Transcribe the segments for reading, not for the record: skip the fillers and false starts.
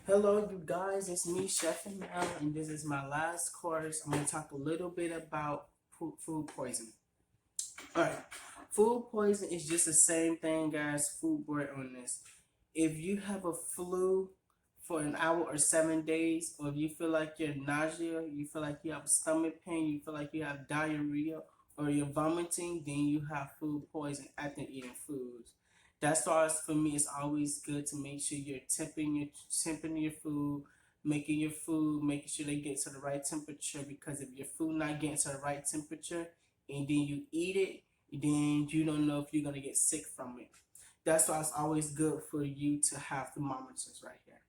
Hello, you guys. It's me, Chef Mel, and this is my last course. I'm going to talk a little bit about food poisoning. All right, food poison is just the same thing as foodborne illness. If you have a flu for an hour or 7 days, or if you feel like you're nausea, you feel like you have stomach pain, you feel like you have diarrhea, or you're vomiting, then you have food poison after eating foods. That's why for me, it's always good to make sure you're temping your food, making sure they get to the right temperature. Because if your food not getting to the right temperature, and then you eat it, then you don't know if you're gonna get sick from it. That's why it's always good for you to have thermometers right here.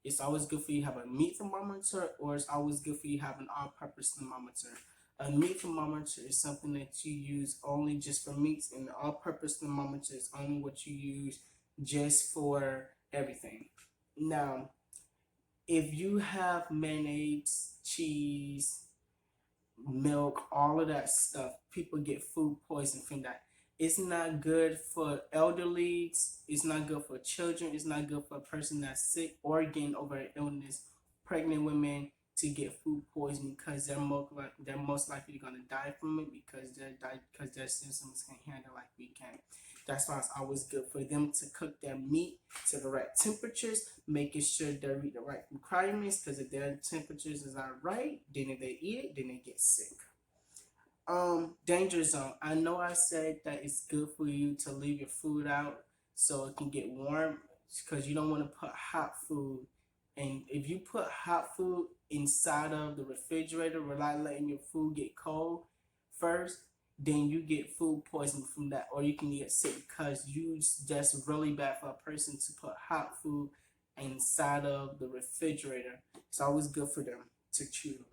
It's always good for you to have a meat thermometer, or it's always good for you to have an all-purpose thermometer. A meat thermometer is something that you use only just for meats, and the all-purpose thermometer is only what you use just for everything. Now, if you have mayonnaise, cheese, milk, all of that stuff, people get food poisoning from that. It's not good for elderly. It's not good for children. It's not good for a person that's sick or getting over an illness. Pregnant women to get food poisoning because they're most likely going to die from it because their systems can't handle like we can. That's why it's always good for them to cook their meat to the right temperatures, making sure they meet the right requirements. Because if their temperatures is not right, then if they eat it, then they get sick. Danger zone. I know I said that it's good for you to leave your food out so it can get warm because you don't want to put hot food. And if you put hot food inside of the refrigerator without letting your food get cold first, then you get food poisoning from that, or you can get sick because that's really bad for a person to put hot food inside of the refrigerator. It's always good for them to chew.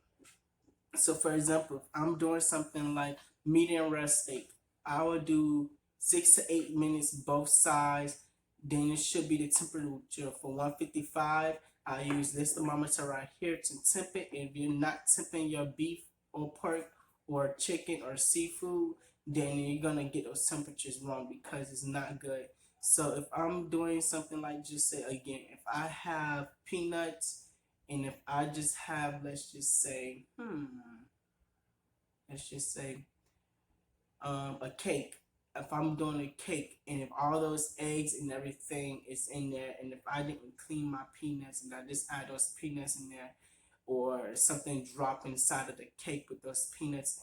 So, for example, if I'm doing something like medium rare steak, I would do 6 to 8 minutes both sides. Then it should be the temperature for 155. I use this thermometer right here to temp it. If you're not temping your beef or pork or chicken or seafood, then you're gonna get those temperatures wrong because it's not good. So if I'm doing something like, just say again, if I have peanuts and if I just have, let's just say a cake. If I'm doing a cake and if all those eggs and everything is in there, and if I didn't clean my peanuts and I just add those peanuts in there, or something drop inside of the cake with those peanuts,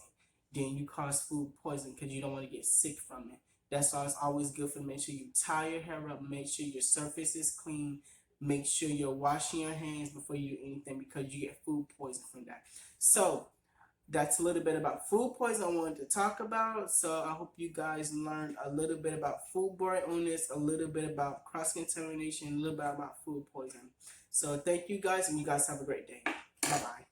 then you cause food poisoning because you don't want to get sick from it. That's why it's always good for make sure you tie your hair up, make sure your surface is clean, make sure you're washing your hands before you do anything because you get food poisoning from that. So that's a little bit about food poisoning I wanted to talk about. So I hope you guys learned a little bit about foodborne illness, a little bit about cross contamination, a little bit about food poisoning. So thank you guys, and you guys have a great day. Bye bye.